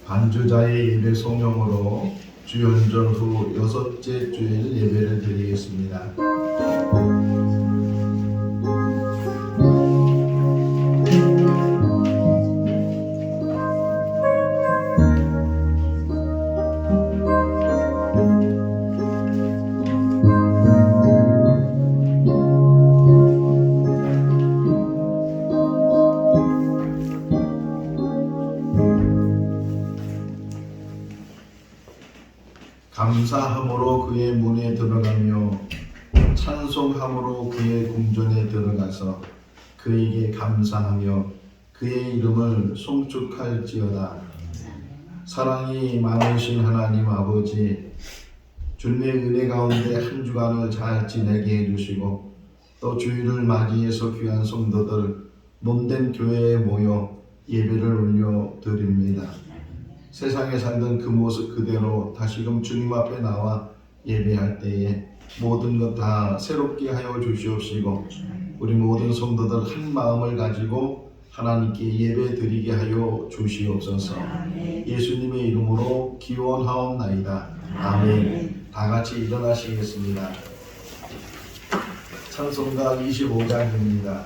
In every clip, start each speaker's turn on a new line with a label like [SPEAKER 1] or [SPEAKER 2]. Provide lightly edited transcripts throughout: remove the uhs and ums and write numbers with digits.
[SPEAKER 1] 반주자의 예배 소명으로 주연절 후 6째 주일 예배를 드리겠습니다. 감사함으로 그의 문에 들어가며 찬송함으로 그의 궁전에 들어가서 그에게 감사하며 그의 이름을 송축할지어다. 사랑이 많으신 하나님 아버지, 주님의 은혜 가운데 한 주간을 잘 지내게 해주시고 또 주일을 맞이해서 귀한 성도들 몸된 교회에 모여 예배를 올려드립니다. 세상에 살던 그 모습 그대로 다시금 주님 앞에 나와 예배할 때에 모든 것 다 새롭게 하여 주시옵시고 우리 모든 성도들 한 마음을 가지고 하나님께 예배 드리게 하여 주시옵소서. 예수님의 이름으로 기원하옵나이다. 아멘. 다 같이 일어나시겠습니다. 찬송가 25장입니다.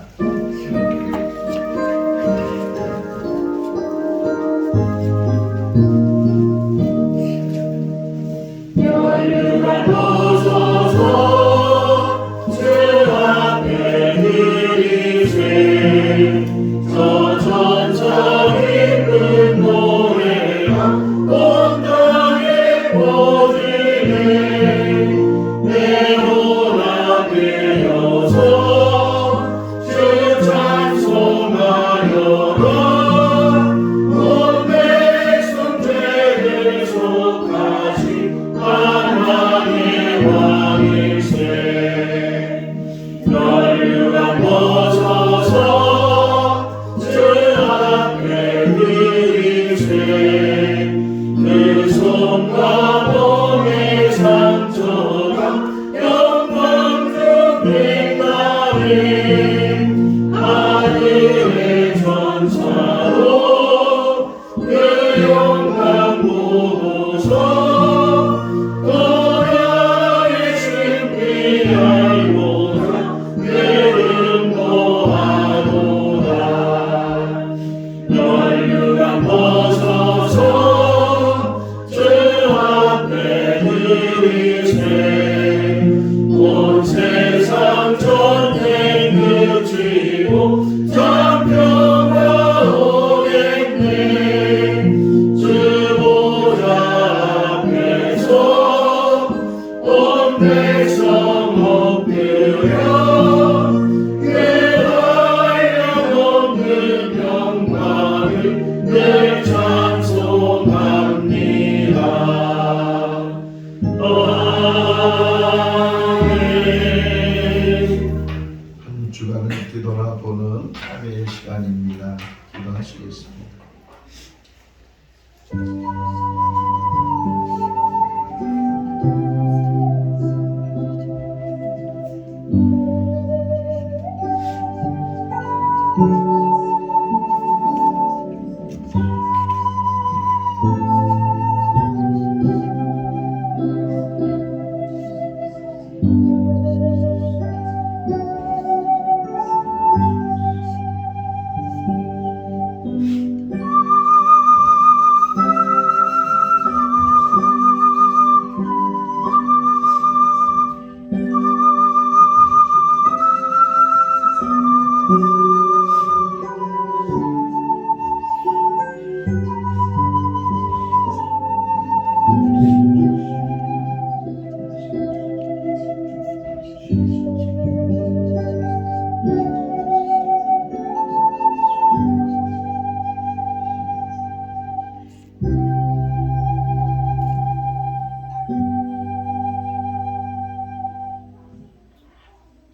[SPEAKER 1] 뒤돌아보는 예배의 시간입니다. 기도하시겠습니다.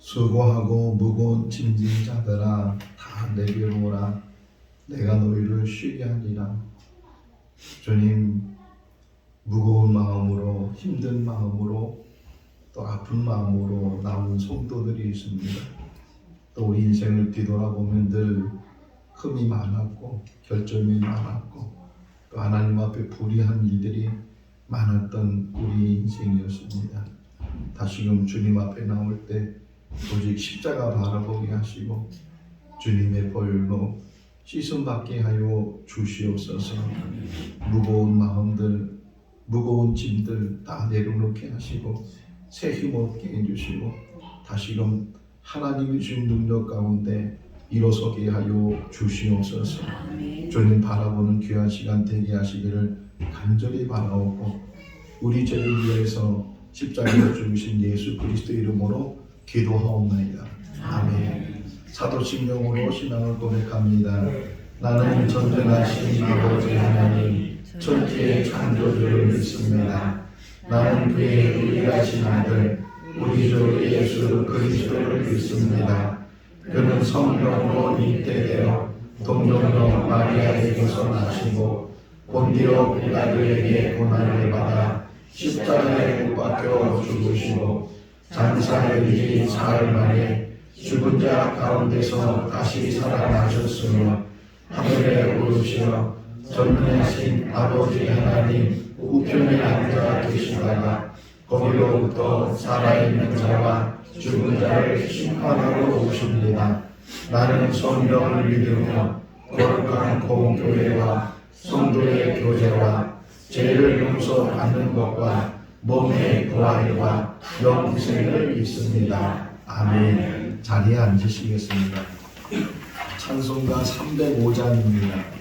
[SPEAKER 1] 수고하고 무거운 짐진 자들아 다 내게로 오라. 내가 너희를 쉬게 하리라. 주님, 무거운 마음으로 힘든 마음으로 또 아픈 마음으로 나온 성도들이 있습니다. 또 우리 인생을 뒤돌아보면 늘 흠이 많았고 결점이 많았고 또 또 하나님 앞에 불의한 일들이 많았던 우리 인생이었습니다. 다시금 주님 앞에 나올 때 오직 십자가 바라보게 하시고 주님의 벌로 씻음받게 하여 주시옵소서. 무거운 마음들, 무거운 짐들 다 내려놓게 하시고 새 힘 얻게 해주시고 다시금 하나님이 주신 능력 가운데 일어서게 하여 주시옵소서. 주님 바라보는 귀한 시간 되게 하시기를 간절히 바라옵고 우리 죄를 위해서 십자가에 죽으신 예수 그리스도 이름으로 기도하옵나이다. 아멘. 사도신경으로 신앙을 고백합니다. 나는 전능하신 아버지 하나님 천지의 창조주를 믿습니다. 나는 그의 의하신 아들 우리 주 예수 그리스도를 믿습니다. 그는 성령으로 잉태되어 동정녀 마리아에게서 나시고 본디오 빌라도에게 고난을 받아 십자가에 못 박혀 죽으시고 장사일이 사흘 만에 죽은 자 가운데서 다시 살아나셨으며 하늘에 오르시어 전능하신 아버지 하나님 우편에 앉아 계시다가 거기로부터 살아있는 자와 죽은 자를 심판하러 오십니다. 나는 성령을 믿으며 거룩한 공교회와 성도의 교제와 죄를 용서받는 것과 몸의 부활과 영생을 믿습니다. 아멘. 자리에 앉으시겠습니다. 찬송가 305장입니다.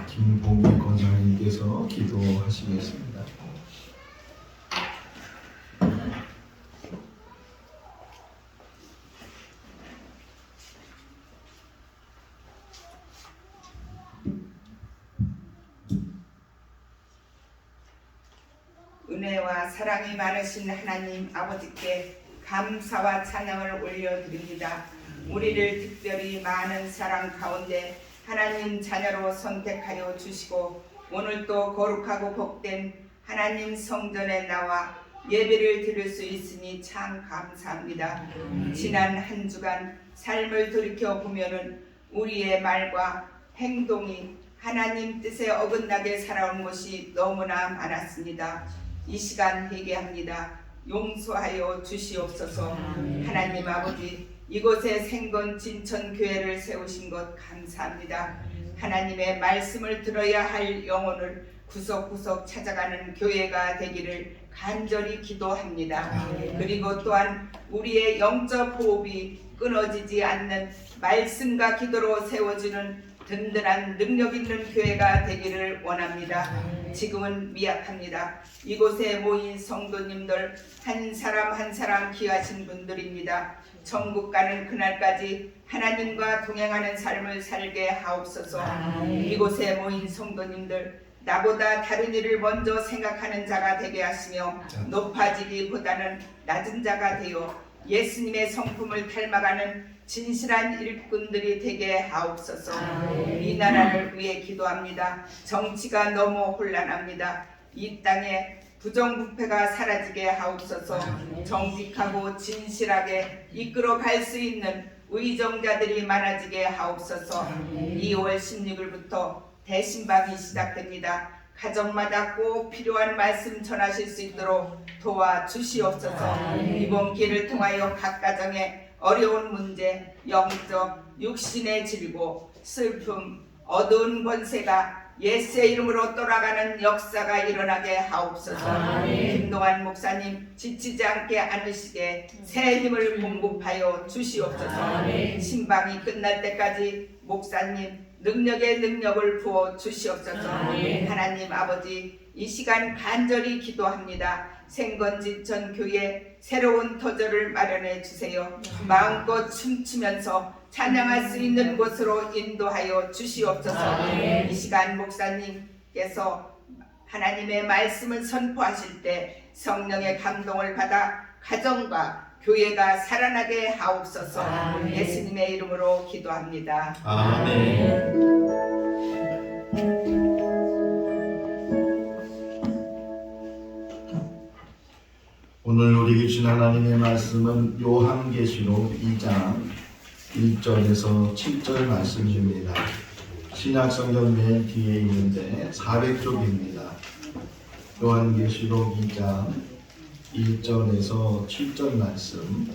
[SPEAKER 1] 김봉희 권사님께서 기도하시겠습니다.
[SPEAKER 2] 은혜와 사랑이 많으신 하나님 아버지께 감사와 찬양을 올려드립니다. 우리를 특별히 많은 사랑 가운데 하나님 자녀로 선택하여 주시고 오늘도 거룩하고 복된 하나님 성전에 나와 예배를 드릴 수 있으니 참 감사합니다. 지난 한 주간 삶을 돌이켜 보면은 우리의 말과 행동이 하나님 뜻에 어긋나게 살아온 것이 너무나 많았습니다. 이 시간 회개합니다. 용서하여 주시옵소서. 하나님 아버지, 이곳에 생건 진천교회를 세우신 것 감사합니다. 하나님의 말씀을 들어야 할 영혼을 구석구석 찾아가는 교회가 되기를 간절히 기도합니다. 그리고 또한 우리의 영적 호흡이 끊어지지 않는 말씀과 기도로 세워주는 든든한 능력 있는 교회가 되기를 원합니다. 지금은 미약합니다. 이곳에 모인 성도님들 한 사람 한 사람 귀하신 분들입니다. 천국 가는 그날까지 하나님과 동행하는 삶을 살게 하옵소서. 이곳에 모인 성도님들 나보다 다른 일을 먼저 생각하는 자가 되게 하시며 높아지기보다는 낮은 자가 되어 예수님의 성품을 닮아가는 진실한 일꾼들이 되게 하옵소서. 이 나라를 위해 기도합니다. 정치가 너무 혼란합니다. 이 땅에 부정부패가 사라지게 하옵소서. 정직하고 진실하게 이끌어 갈 수 있는 의정자들이 많아지게 하옵소서. 2월 16일부터 대신방이 시작됩니다. 가정마다 꼭 필요한 말씀 전하실 수 있도록 도와주시옵소서. 이번 기회를 통하여 각 가정에 어려운 문제, 영적, 육신의 질고, 슬픔, 어두운 권세가 예수의 이름으로 돌아가는 역사가 일어나게 하옵소서. 김동환 목사님 지치지 않게 안으시게 새 힘을 공급하여 주시옵소서. 신방이 끝날 때까지 목사님 능력의 능력을 부어 주시옵소서. 하나님 아버지, 이 시간 간절히 기도합니다. 생건지천 교회 새로운 터전을 마련해 주세요. 마음껏 춤추면서 찬양할 수 있는 곳으로 인도하여 주시옵소서. 이 시간 목사님께서 하나님의 말씀을 선포하실 때 성령의 감동을 받아 가정과 교회가 살아나게 하옵소서. 예수님의 이름으로 기도합니다.
[SPEAKER 1] 아멘. 오늘 우리 주신 하나님의 말씀은 요한계시록 2장 1절에서 7절 말씀입니다. 신약성경 맨 뒤에 있는데 400쪽입니다. 요한계시록 2장 1절에서 7절 말씀,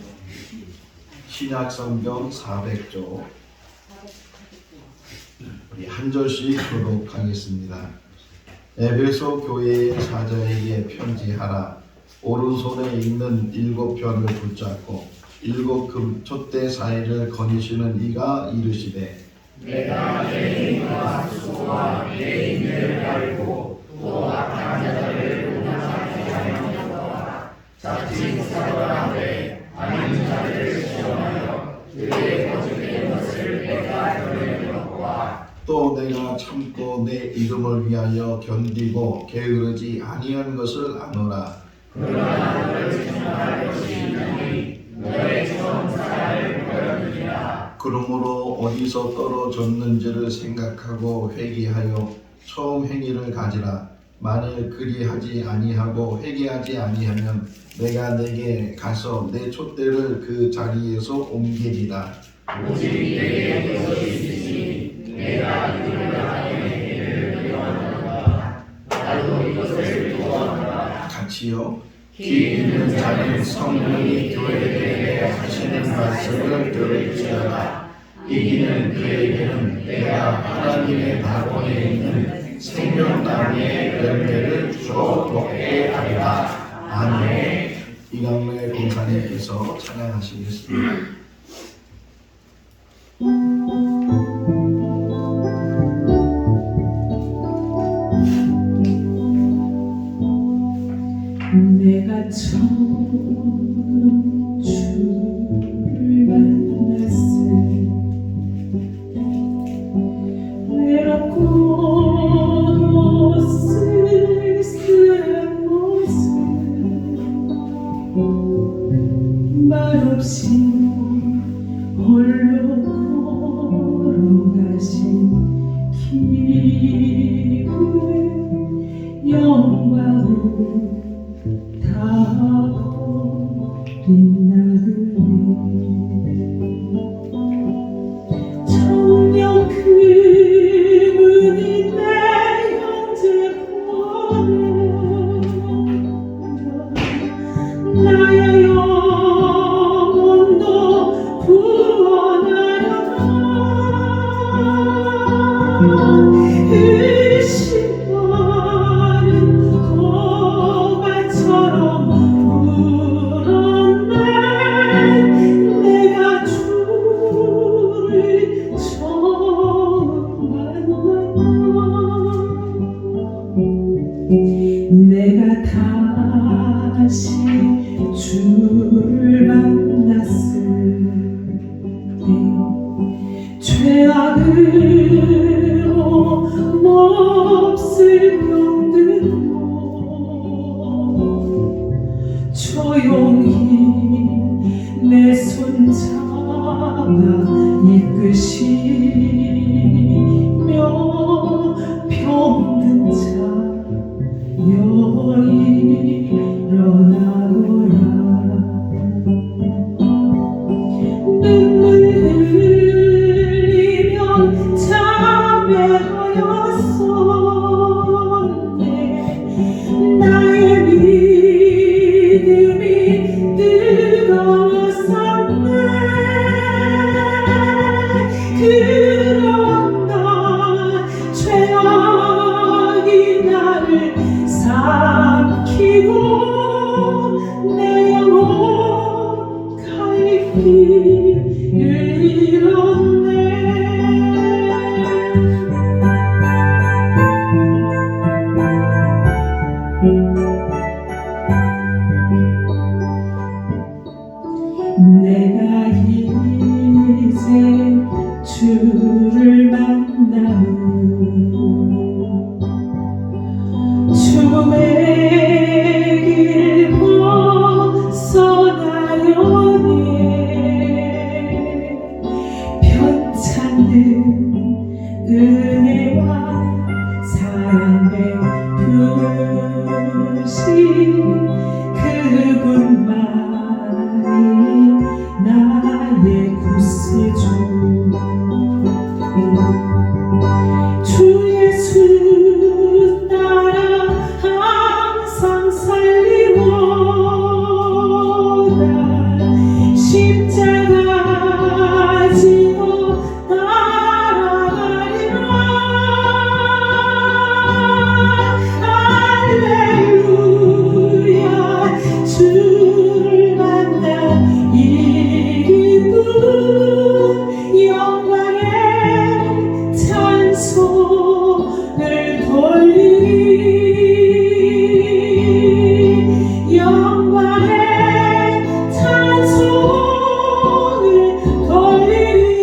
[SPEAKER 1] 신약성경 400쪽, 우리 한 절씩 교독하겠습니다. 에베소 교회의 사자에게 편지하라. 오른손에 있는 7별을 붙잡고 7금 촛대 사이를 거니시는 이가 이르시되,
[SPEAKER 3] 내가 내 힘과 수고와 내 인내를 알고 또 악한 자들을 공격하게 하여 너와 자칭 사과하되 아닌 자들을 시험하여 그의 거짓된 것을 내가 드러내놓고와
[SPEAKER 1] 또 내가 참고 내 이름을 위하여 견디고 게으르지 아니한 것을 아노라.
[SPEAKER 3] 그러나 너를 정할 것이 있나니 너의 정사를 버렸느니라.
[SPEAKER 1] 그러므로 어디서 떨어졌는지를 생각하고 회개하여 처음 행위를 가지라. 만일 그리하지 아니하고 회개하지 아니하면 내가 내게 가서 내 촛대를 그 자리에서 옮기리라.
[SPEAKER 3] 오직 내게 그것이 있으니 내가 그를 하여 행위를 명하노라. 나도 이것을 도와노라.
[SPEAKER 1] 같이요. 귀 있는 자는 성령이 교회들에게 하시는 말씀을 들을지어다. 이기는 그에게는 내가 하나님의 낙원에 있는 생명나무의 열매를 주어 먹게 하리라. 아멘. 이강래 공사님께서 찬양하시겠습니다.
[SPEAKER 4] 내가 처음 주를 만났을 외롭고도 쓸쓸한 모습 말없이 홀로 걸어가신 길을 영광을 다 버린 나그네 청년 그분이 내 형제 보내 나의 영혼도 구원하려다 의심하는 동화처럼 울었네. 내가 주를 처음 만났다. 내가 다시 주를 만났을 때 죄악으로 몹쓸 병들고 조용히 내 손 잡아 이끄시며 병든 자 여기 일어나거라. 눈물 흘리며 참회하였었네. 나의 믿음이 뜨거웠었네. 그러나 죄악이 나를 삼키고 내 영혼 갈 길을 잃었네. 내가 이제 주를 만나면 죽음의 길 벗어나려네. 편찮는 은혜와 사랑 베푸신 그분만이 나의 구세주. 주 예수 따라 항상 살리로다. 십자가 지고 따라가리라. 할렐루야. 주를 만나 이 기쁨 영광의 찬송을 돌리리. 영광의 찬송을 돌리리.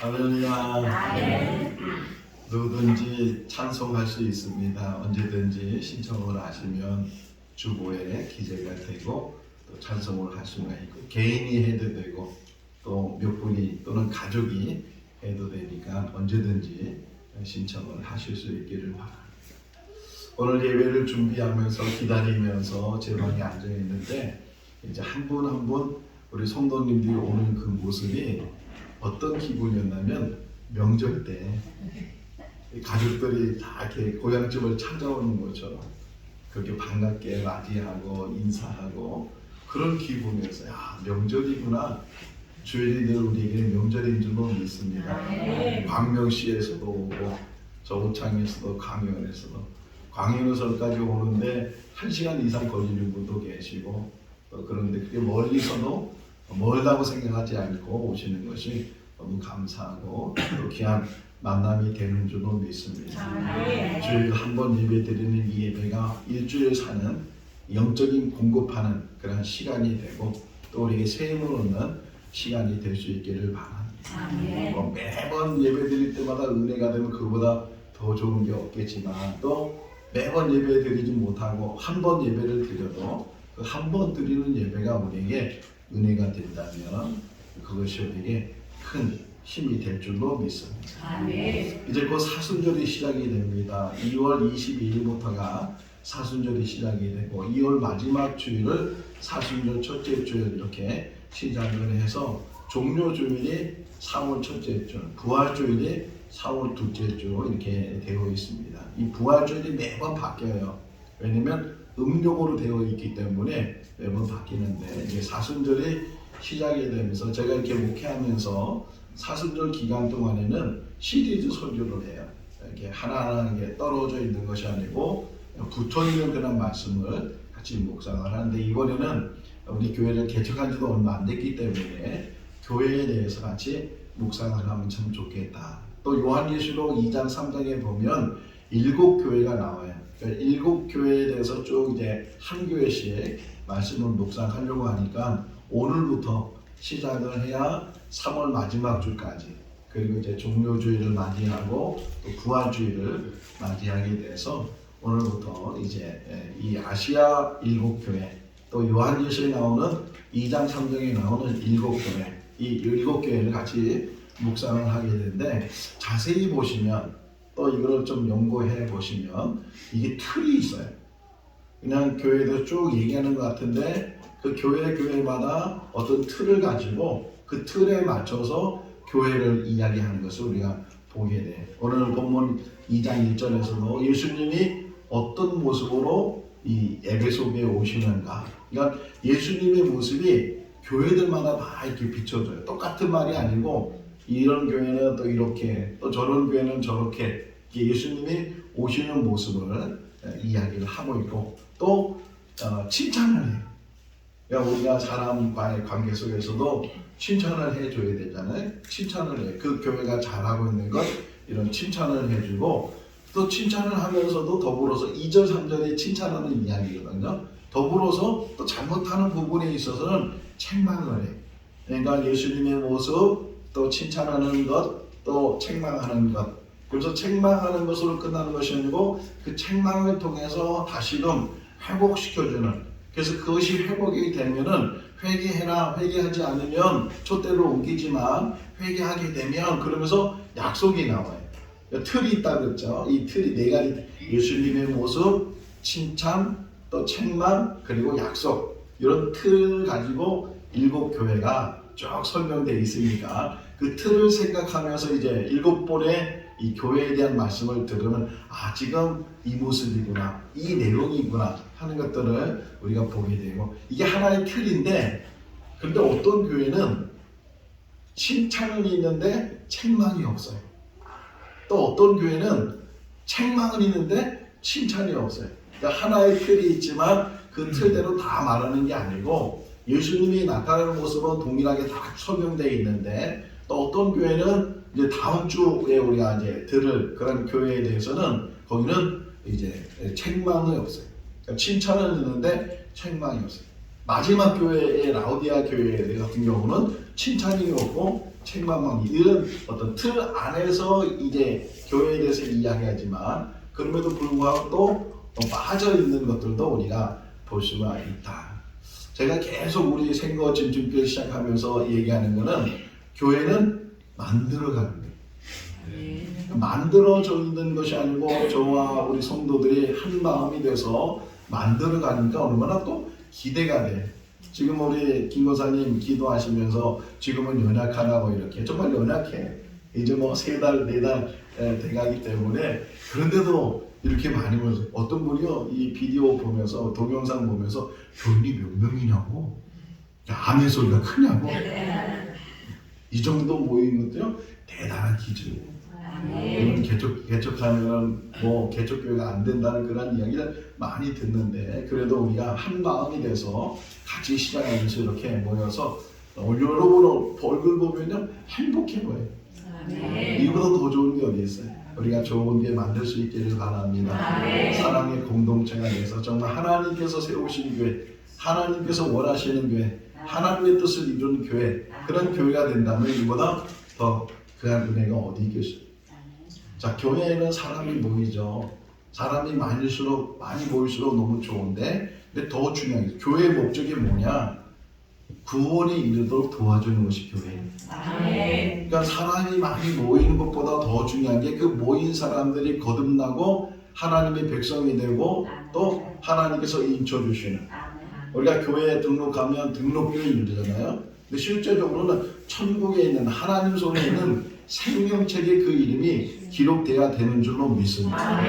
[SPEAKER 1] 할렐루야. 누구든지 찬송할 수 있습니다. 언제든지 신청을 하시면 주보에 기재가 되고 또 찬송을 할 수가 있고 개인이 해도 되고 또 몇 분이 또는 가족이 해도 되니까 언제든지 신청을 하실 수 있기를 바랍니다. 오늘 예배를 준비하면서 기다리면서 제 방에 앉아 있는데 이제 한 분 한 분 우리 성도님들이 오는 그 모습이 어떤 기분이었냐면 명절 때 가족들이 다 이렇게 고향집을 찾아오는 것처럼 그렇게 반갑게 맞이하고 인사하고 그런 기분이었어요. 야, 명절이구나. 주일이들 우리에게 명절인 줄로 믿습니다. 광명시에서도 오고 저우창에서도 강연에서도 광연에서까지 오는데 1시간 이상 걸리는 분도 계시고 그런데 그게 멀리서도 멀다고 생각하지 않고 오시는 것이 너무 감사하고 또 귀한 만남이 되는 줄로 믿습니다. 주일 한 번 예배 드리는 이 예배가 일주일 사는 영적인 공급하는 그런 시간이 되고 또 우리에게 세임을 얻는 시간이 될 수 있기를 바랍니다. 매번 예배 드릴 때마다 은혜가 되면 그보다 더 좋은 게 없겠지만 또 매번 예배 드리지 못하고 한 번 예배를 드려도 그 한 번 드리는 예배가 우리에게 은혜가 된다면 그것이 우리에게 큰 힘이 될 줄로 믿습니다. 이제 곧 사순절이 시작이 됩니다. 2월 22일부터가 사순절이 시작이 되고 2월 마지막 주일을 사순절 첫째 주일 이렇게 시작을 해서 종료 주일이 4월 첫째 주, 부활 주일이 4월 둘째 주 이렇게 되어 있습니다. 이 부활 주일이 매번 바뀌어요. 왜냐면 음력으로 되어 있기 때문에 매번 바뀌는데 이제 사순절이 시작이 되면서 제가 이렇게 목회하면서 사순절 기간 동안에는 시리즈 설교를 해요. 이렇게 하나하나 이렇게 떨어져 있는 것이 아니고 붙어 있는 그런 말씀을 같이 묵상을 하는데 이번에는 우리 교회를 개척한 지도 얼마 안 됐기 때문에 교회에 대해서 같이 묵상을 하면 참 좋겠다. 또 요한계시록 2장 3장에 보면 7교회가 나와요. 그러니까 7교회에 대해서 쭉 이제 한 교회씩 말씀을 묵상하려고 하니까 오늘부터 시작을 해야 3월 마지막 주까지 그리고 이제 종료주일을 맞이하고 또 부활주일을 맞이하게 돼서 오늘부터 이제 이 아시아 7교회 또 요한계시록에 나오는 2장 3장에 나오는 7교회 이 7교회를 같이 묵상을 하게 되는데 자세히 보시면 또 이거를 좀 연구해 보시면 이게 틀이 있어요. 그냥 교회에서 쭉 얘기하는 것 같은데 그 교회마다 어떤 틀을 가지고 그 틀에 맞춰서 교회를 이야기하는 것을 우리가 보게 돼. 오늘 본문 2장 1절에서도 예수님이 어떤 모습으로 이 에베소교에 오시는가. 그러니까 예수님의 모습이 교회들마다 다 이렇게 비춰져요. 똑같은 말이 아니고 이런 교회는 또 이렇게 또 저런 교회는 저렇게 예수님이 오시는 모습을 이야기를 하고 있고 또 칭찬을 해요. 그러니까 우리가 사람과의 관계 속에서도 칭찬을 해줘야 되잖아요. 칭찬을 해. 그 교회가 잘하고 있는 것 이런 칭찬을 해주고 또 칭찬을 하면서도 더불어서 2절 3절에 칭찬하는 이야기거든요. 더불어서 또 잘못하는 부분에 있어서는 책망을 해. 그러니까 예수님의 모습 또 칭찬하는 것 또 책망하는 것 그래서 책망하는 것으로 끝나는 것이 아니고 그 책망을 통해서 다시금 회복시켜주는 그래서 그것이 회복이 되면은 회개해라 회개하지 않으면 촛대로 옮기지만 회개하게 되면 그러면서 약속이 나와요. 틀이 있다 그랬죠. 이 틀이 네 가지 예수님의 모습, 칭찬, 또 책망 그리고 약속 이런 틀을 가지고 7교회가 쭉 설명되어 있으니까 그 틀을 생각하면서 이제 7번의 이 교회에 대한 말씀을 들으면 아 지금 이 모습이구나 이 내용이구나 하는 것들을 우리가 보게 되고 이게 하나의 틀인데 그런데 어떤 교회는 칭찬은 있는데 책망이 없어요. 또 어떤 교회는 책망은 있는데 칭찬이 없어요. 그러니까 하나의 틀이 있지만 그 틀대로 다 말하는 게 아니고 예수님이 나타나는 모습은 동일하게 다 설명되어 있는데 또 어떤 교회는 이제 다음 주에 우리가 이제 들을 그런 교회에 대해서는 거기는 이제 책망이 없어요. 그러니까 칭찬은 있는데 책망이 없어요. 마지막 교회의 라오디아 교회 같은 경우는 칭찬이 없고 책망만 이런 어떤 틀 안에서 이제 교회에 대해서 이야기하지만 그럼에도 불구하고 또 빠져 있는 것들도 우리가 볼 수가 있다. 제가 계속 우리 생거 진중교회 시작하면서 얘기하는 거는 교회는 만들어가는 거예요. 만들어져 있는 것이 아니고 저와 우리 성도들이 한 마음이 돼서 만들어가니까 얼마나 또 기대가 돼. 지금 우리 김 권사님 기도하시면서 지금은 연약하다고 이렇게 정말 연약해. 이제 뭐 3달, 4달 돼가기 때문에 그런데도 이렇게 많이 모여서 어떤 분이요 이 비디오 보면서 동영상 보면서 교인이 몇 명이냐고 아멘 소리가 크냐고 이 정도 모이는 것도요 대단한 기준이에요. 물론 개척하면 뭐 개척교회가 안 된다는 그런 이야기를 많이 듣는데 그래도 우리가 한 마음이 돼서 같이 시작하면서 이렇게 모여서 여러분 얼굴 보면요 행복해 보여요. 이보다 더 좋은 게 어디 있어요? 우리가 좋은 게 만들 수 있기를 바랍니다. 사랑의 공동체가 돼서 정말 하나님께서 세우신 교회, 하나님께서 원하시는 교회, 하나님의 뜻을 이루는 교회 그런 교회가 된다면 이보다 더 그한 은혜가 어디 있겠어요? 자, 교회에는 사람이 모이죠. 사람이 많이 모일수록 너무 좋은데 근데 더 중요한 게 교회의 목적이 뭐냐? 구원에 이르도록 도와주는 것이 교회예요. 그러니까 사람이 많이 모이는 것보다 더 중요한 게 그 모인 사람들이 거듭나고 하나님의 백성이 되고 또 하나님께서 인쳐주시는 우리가 교회에 등록하면 등록금이 이르잖아요. 근데 실제적으로는 천국에 있는 하나님 손에 있는 생명책에 그 이름이 기록돼야 되는 줄로 믿습니다.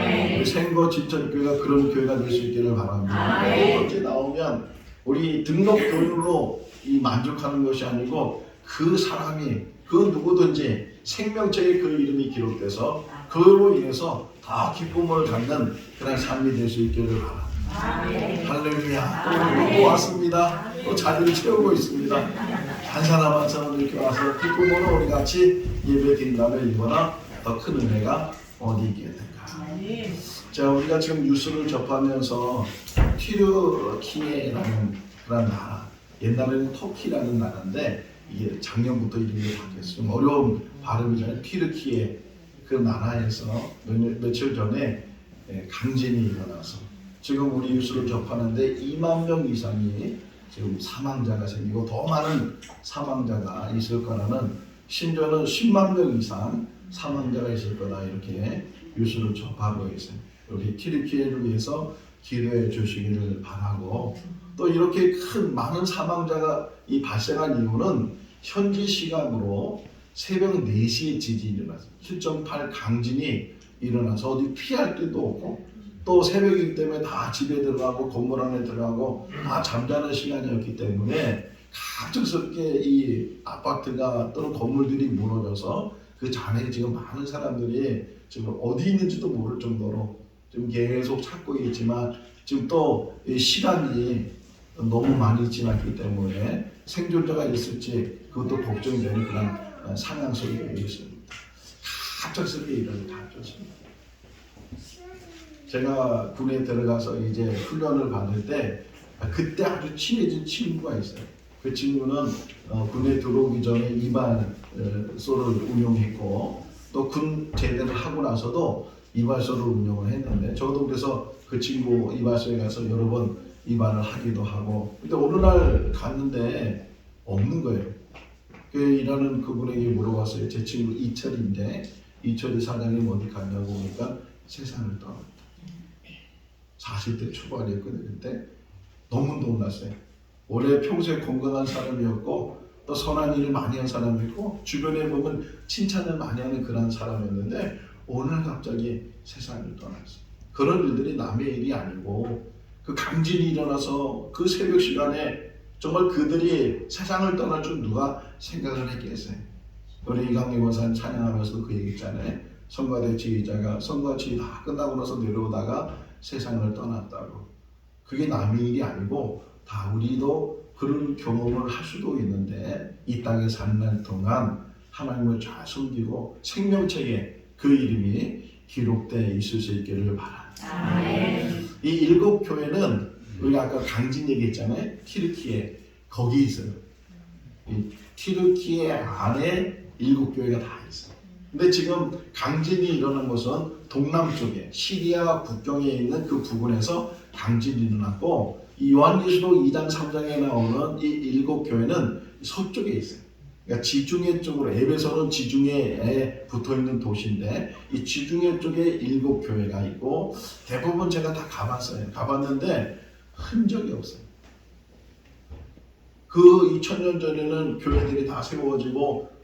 [SPEAKER 1] 생거 진천교회가 그런 교회가 될 수 있기를 바랍니다. 첫 번째 나오면 우리 등록 교인으로 이 만족하는 것이 아니고 그 사람이 그 누구든지 생명책에 그 이름이 기록돼서 그로 인해서 더 기쁨을 갖는 그런 삶이 될 수 있기를 바랍니다. 할렐루야. 또 왔습니다. 또 자리를 채우고 있습니다. 한 사람 한 사람 이렇게 와서 기쁨으로 우리 같이 예배 드린다면 이거나 더 큰 은혜가 어디 있겠는가. 자, 우리가 지금 뉴스를 접하면서 튀르키예라는 그런 나라, 옛날에는 터키라는 나라인데 이게 작년부터 이름이 바뀌었어요. 어려운 발음이잖아요. 튀르키예. 그 나라에서 며칠 전에 강진이 일어나서 지금 우리 뉴스를 접하는데 2만 명 이상이 지금 사망자가 생기고 더 많은 사망자가 있을 거라는, 심지어는 10만 명 이상 사망자가 있을 거다, 이렇게 뉴스를 접하고 있어요. 우리 튀르키예를 위해서 기도해 주시기를 바라고, 또 이렇게 큰 많은 사망자가 발생한 이유는 현지 시각으로 새벽 4시에 지진이 일어났어요. 7.8 강진이 일어나서 어디 피할 데도 없고 또 새벽이기 때문에 다 집에 들어가고 건물 안에 들어가고 다 잠자는 시간이었기 때문에 갑작스럽게 이 아파트가 또는 건물들이 무너져서 그 잔해 지금 많은 사람들이 지금 어디 있는지도 모를 정도로 지금 계속 찾고 있지만 지금 또 시간이 너무 많이 지났기 때문에 생존자가 있을지 그것도 걱정되는 그런 상황 속에 있습니다. 갑작스럽게 이런 다 줬습니다. 제가 군에 들어가서 이제 훈련을 받을 때 그때 아주 친해진 친구가 있어요. 그 친구는 군에 들어오기 전에 이발소를 운영했고 또 군 제대를 하고 나서도 이발소를 운영을 했는데, 저도 그래서 그 친구 이발소에 가서 여러 번 이발을 하기도 하고, 근데 어느 날 갔는데 없는 거예요. 그 일하는 그분에게 물어봤어요. 제 친구 이철인데 이철이 사장님 어디 갔냐고 보니까 세상을 떠났다. 40대 초반이었거든요. 그때 너무 놀랐어요. 원래 평소에 건강한 사람이었고 또 선한 일을 많이 한 사람이고 주변에 보면 칭찬을 많이 하는 그런 사람이었는데 오늘 갑자기 세상을 떠났어요. 그런 일들이 남의 일이 아니고 그 강진이 일어나서 그 새벽 시간에 정말 그들이 세상을 떠날 줄 누가 생각을 했겠어요. 우리 이강림 원사님 찬양하면서 그 얘기 있잖아요. 성가대 지휘자가 성가 지휘 다 끝나고 나서 내려오다가 세상을 떠났다고. 그게 남의 일이 아니고 다 우리도 그런 경험을 할 수도 있는데 이 땅에 사는 날 동안 하나님을 잘 섬기고 생명책에 그 이름이 기록되어 있을 수 있기를 바랍니다. 이 7 교회는 우리가 아까 강진 얘기했잖아요. 튀르키예 거기 있어요. 이 튀르키예 안에 7 교회가 다 있어요. 근데 지금 강진이 일어난 것은 동남쪽에 시리아 국경에 있는 그 부근에서 강진이 일어났고, 이 요한계시록 2장 3장에 나오는 이 7 교회는 서쪽에 있어요. 그러니까 지중해 쪽으로, 에베소는 지중해에 붙어있는 도시인데 이 지중해 쪽에 7 교회가 있고, 대부분 제가 다 가봤어요. 가봤는데 흔적이 없어요. 그 2000년 전에는 교회들이 다 세워지고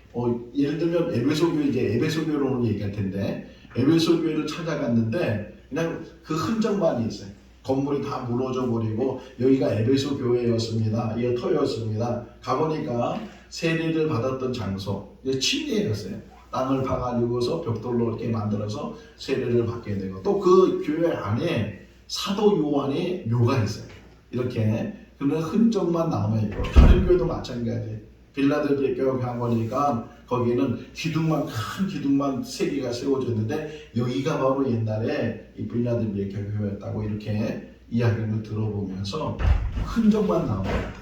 [SPEAKER 1] 예를 들면 에베소 교회, 이제 에베소 교회로 오늘 얘기할 텐데 에베소 교회를 찾아갔는데 그냥 그 흔적만 있어요. 건물이 다 무너져 버리고 여기가 에베소 교회였습니다. 이게 터였습니다. 가보니까 세례를 받았던 장소, 침례였어요. 땅을 파가지고서 벽돌로 이렇게 만들어서 세례를 받게 되고, 또 그 교회 안에 사도 요한의 묘가 있어요. 이렇게 그런 흔적만 남아있고, 다른 교회도 마찬가지. 빌라델비아 교회 가보니까 거기는 기둥만, 큰 기둥만 3개가 세워졌는데 여기가 바로 옛날에 이 빌라델비아 교회였다고, 이렇게 이야기를 들어보면서 흔적만 나옵니다.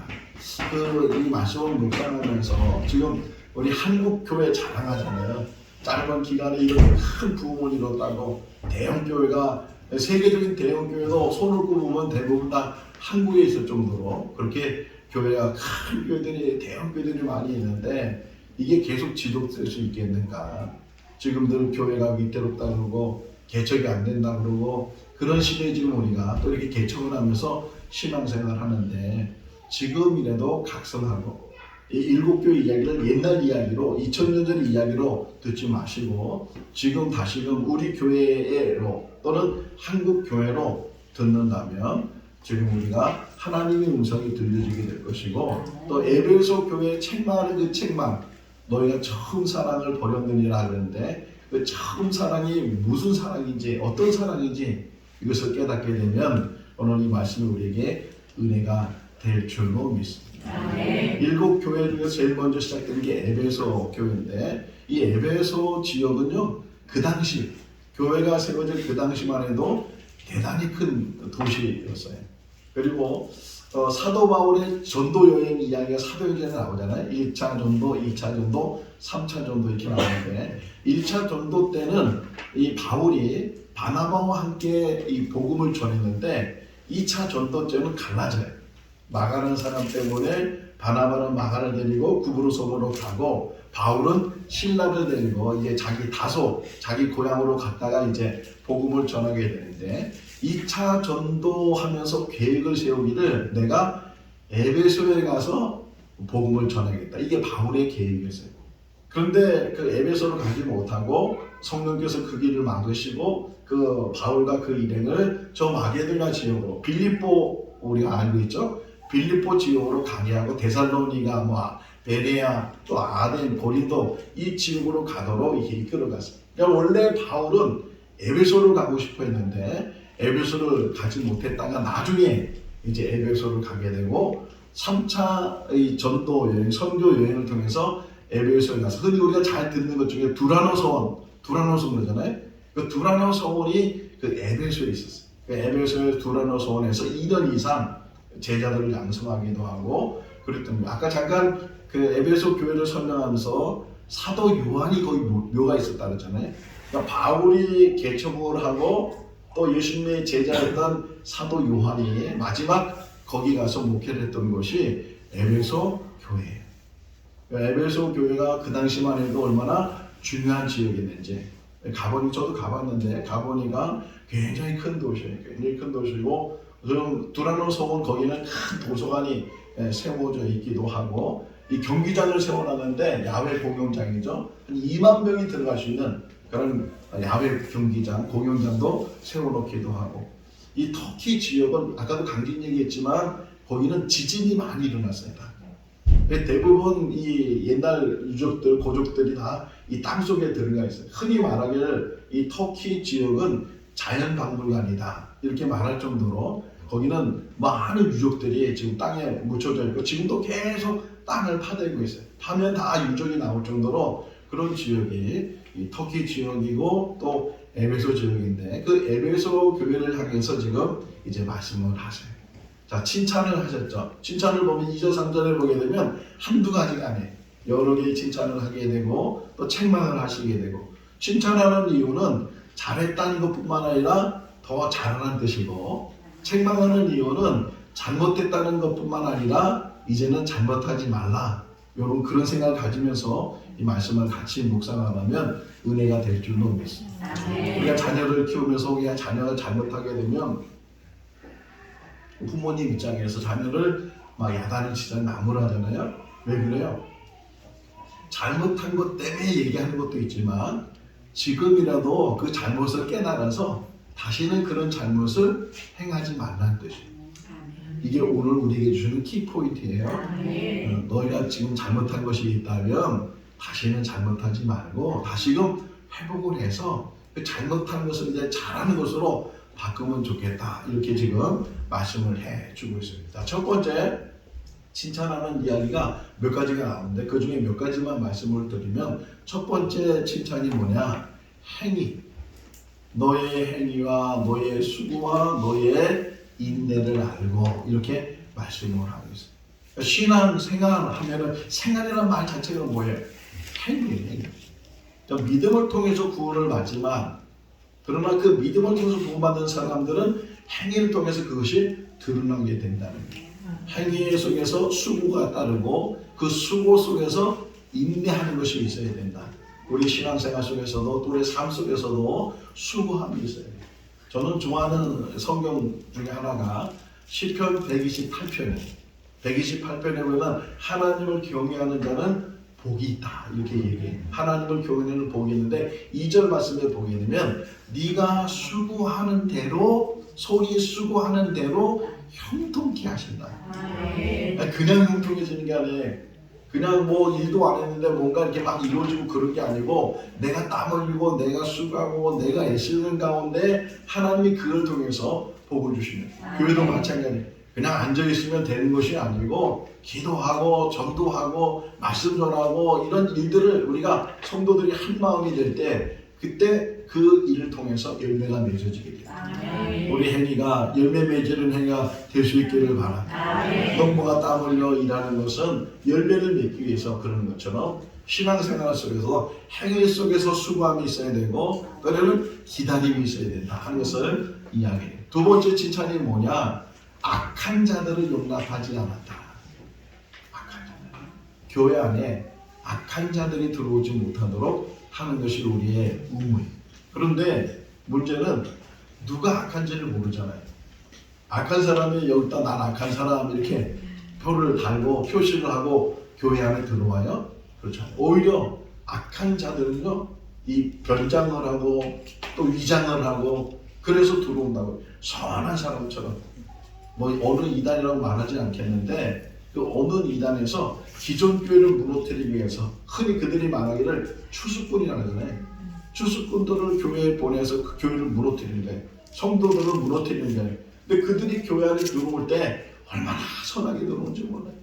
[SPEAKER 1] 이 말씀을 묵상하면서 지금 우리 한국 교회 자랑하잖아요. 짧은 기간에 이렇게 큰 부흥을 이뤘다고. 대형 교회가, 세계적인 대형 교회도 손을 꼽으면 대부분 다 한국에 있을 정도로 그렇게 교회가, 큰 교회들이, 대형 교회들이 많이 있는데 이게 계속 지속될 수 있겠는가. 지금들 교회가 위태롭다 그러고 개척이 안 된다 그러고 그런 시대에 지금 우리가 또 이렇게 개척을 하면서 신앙생활을 하는데 지금이라도 각성하고 이 일곱 교회 이야기를 옛날 이야기로 2000년 전 이야기로 듣지 마시고 지금 다시금 우리 교회로 또는 한국 교회로 듣는다면 지금 우리가 하나님의 음성이 들려지게 될 것이고 또 에베소 교회의 책망하는 그 책망 너희가 처음 사랑을 버렸느니라 하는데 그 처음 사랑이 무슨 사랑인지 어떤 사랑인지 이것을 깨닫게 되면 오늘 이 말씀이 우리에게 은혜가 될 줄로 믿습니다. 일곱 교회 중에서 제일 먼저 시작된 게 에베소 교회인데 이 에베소 지역은요 그 당시 교회가 세워질 그 당시만 해도 대단히 큰 도시였어요. 그리고 사도 바울의 전도 여행 이야기가 사도행전에 나오잖아요. 1차 전도, 2차 전도, 3차 전도 이렇게 나오는데 1차 전도 때는 이 바울이 바나바와 함께 이 복음을 전했는데 2차 전도 때는 갈라져요. 마가는 사람 때문에 바나바는 마가를 데리고 구브로섬으로 가고 바울은 신라를 데리고 이제 자기 다소 자기 고향으로 갔다가 이제 복음을 전하게 되는데 2차 전도하면서 계획을 세우기를 내가 에베소에 가서 복음을 전하겠다. 이게 바울의 계획이었어요. 그런데 그 에베소를 가지 못하고 성령께서 그 길을 막으시고 그 바울과 그 일행을 저 마게도냐 지역으로 빌립보 우리가 알고 있죠. 빌립보 지역으로 가게 하고 데살로니가 베레아 또 아덴 고린도 이 지역으로 가도록 이렇게 이끌어갔어요. 그러니까 원래 바울은 에베소를 가고 싶어 했는데 에베소를 가지 못했다가 나중에 이제 에베소를 가게 되고 3차 이 전도 여행, 선교 여행을 통해서 에베소에 가서 흔히 우리가 잘 듣는 것 중에 두라노 서원 그러잖아요. 그 두라노 서원이 그 에베소에 있었어요. 그 에베소의 두라노 서원에서 2년 이상 제자들을 양성하기도 하고 그랬던 거예요. 아까 잠깐 그 에베소 교회를 설명하면서 사도 요한이 거기 묘가 있었다 그랬잖아요. 그러니까 바울이 개척을 하고 또 예수님의 제자였던 사도 요한이 마지막 거기 가서 목회를 했던 곳이 에베소 교회예요. 에베소 교회가 그 당시만 해도 얼마나 중요한 지역이었는지 저도 가봤는데 가보니까 굉장히 큰 도시예요. 굉장히 큰 도시고 두라노 서원 거기는 큰 도서관이 세워져 있기도 하고 이 경기장을 세워놨는데 야외 공연장이죠. 한 2만 명이 들어갈 수 있는 그런 야외 경기장, 공연장도 세워놓기도 하고 이 터키 지역은 아까도 강진 얘기했지만 거기는 지진이 많이 일어났어요. 대부분 이 옛날 유족들, 고족들이 다 이 땅속에 들어가 있어요. 흔히 말하기를 이 터키 지역은 자연박물관이다 이렇게 말할 정도로 거기는 많은 유족들이 지금 땅에 묻혀져 있고 지금도 계속 땅을 파대고 있어요. 파면 다 유족이 나올 정도로 그런 지역이 이 터키 지역이고 또 에베소 지역인데 그 에베소 교회를 향해서 지금 이제 말씀을 하세요. 자, 칭찬을 하셨죠. 칭찬을 보면 2절 3절을 보게 되면 한두 가지가 아니에요. 여러 개의 칭찬을 하게 되고 또 책망을 하시게 되고 칭찬하는 이유는 잘했다는 것뿐만 아니라 더 잘하는 뜻이고 책망하는 이유는 잘못했다는 것뿐만 아니라 이제는 잘못하지 말라 이런 그런 생각을 가지면서 이 말씀을 같이 묵상하면 은혜가 될 줄로 믿습니다. 우리가 자녀를 키우면서 우리가 자녀가 잘못하게 되면 부모님 입장에서 자녀를 막 야단을 치자 나무라잖아요. 왜 그래요? 잘못한 것 때문에 얘기하는 것도 있지만 지금이라도 그 잘못을 깨달아서 다시는 그런 잘못을 행하지 말라는 뜻이에요. 이게 오늘 우리에게 주는 키포인트예요. 너희가 지금 잘못한 것이 있다면 다시는 잘못하지 말고 다시금 회복을 해서 그 잘못한 것을 이제 잘하는 것으로 바꾸면 좋겠다. 이렇게 지금 말씀을 해주고 있습니다. 첫 번째 칭찬하는 이야기가 몇 가지가 나오는데 그 중에 몇 가지만 말씀을 드리면 첫 번째 칭찬이 뭐냐? 행위. 너의 행위와 너의 수고와 너의 인내를 알고 이렇게 말씀을 하고 있어요. 신앙 생활하면은 생활이라는 말 자체가 뭐예요? 행위예요. 믿음을 통해서 구원을 받지만 그러나 그 믿음을 통해서 구원받은 사람들은 행위를 통해서 그것이 드러나게 된다는 거예요. 행위 속에서 수고가 따르고 그 수고 속에서 인내하는 것이 있어야 된다. 우리 신앙생활 속에서도 또 우리 삶 속에서도 수고함이 있어야 돼요. 저는 좋아하는 성경 중에 하나가 시편 128편이에요. 128편에 보면 하나님을 경외하는 자는 복이 있다 이렇게 얘기해. 하나님을 경외하는 복이 있는데 2절 말씀에 보게 되면 네가 수고하는 대로 소리 수고하는 대로 형통케 하신다. 그냥 형통해지는 게 아니에요. 그냥 뭐 일도 안 했는데 뭔가 이렇게 막 이루어지고 그런 게 아니고 내가 땀 흘리고 내가 수고하고 내가 애쓰는 가운데 하나님이 그걸 통해서 복을 주시는. 교회도 마찬가지예요. 그냥 앉아있으면 되는 것이 아니고 기도하고 전도하고 말씀 전하고 이런 일들을 우리가 성도들이 한 마음이 될 때 그때 그 일을 통해서 열매가 맺어지게 돼요. 우리 행위가 열매 맺는 행위가 될 수 있기를 바랍니다. 농부가 땀 흘려 일하는 것은 열매를 맺기 위해서 그러는 것처럼 신앙생활 속에서 행위 속에서 수고함이 있어야 되고 때로는 기다림이 있어야 된다 하는 것을 이야기해요. 두 번째 칭찬이 뭐냐? 악한 자들을 용납하지 않았다. 악한 자들. 교회 안에 악한 자들이 들어오지 못하도록 하는 것이 우리의 의무예요. 그런데 문제는 누가 악한지를 모르잖아요. 악한 사람이 여기다 난 악한 사람 이렇게 표를 달고 표시를 하고 교회 안에 들어와요? 그렇죠. 오히려 악한 자들은요, 이 변장을 하고 또 위장을 하고 그래서 들어온다고. 선한 사람처럼 뭐 어느 이단이라고 말하지 않겠는데 그 어느 이단에서 기존 교회를 무너뜨리기 위해서 흔히 그들이 말하기를 추수꾼이라고 하잖아요. 추수꾼들을 교회에 보내서 그 교회를 무너뜨리는 거예요. 성도들을 무너뜨리는 거예요. 근데 그들이 교회 안에 들어올 때 얼마나 선하게 들어오는지 몰라요.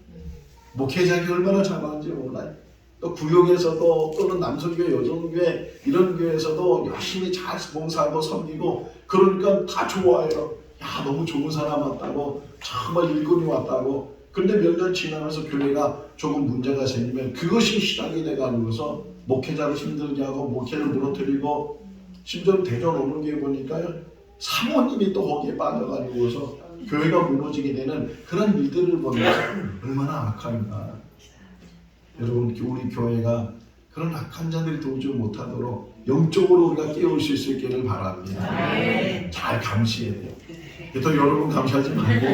[SPEAKER 1] 목회자가 얼마나 잘하는지 몰라요. 또 구역에서도 또는 남성교회, 여성교회 이런 교회에서도 열심히 잘 봉사하고 섬기고 그러니까 다 좋아해요. 야, 너무 좋은 사람 왔다고, 정말 일꾼이 왔다고. 근데 몇 년 지나면서 교회가 조금 문제가 생기면 그것이 시작이 돼가지고서 목회자를 힘들게 하고 목회를 무너뜨리고 심지어 대전 오는 교회 보니까요, 사모님이 또 거기에 빠져가지고서 교회가 무너지게 되는 그런 일들을 보면서 얼마나 악한가. 여러분, 우리 교회가 그런 악한 자들이 도우지 못하도록 영적으로 우리가 깨우칠 수 있기를 바랍니다. 잘 감시해야 돼요. 또 여러분 감시하지 말고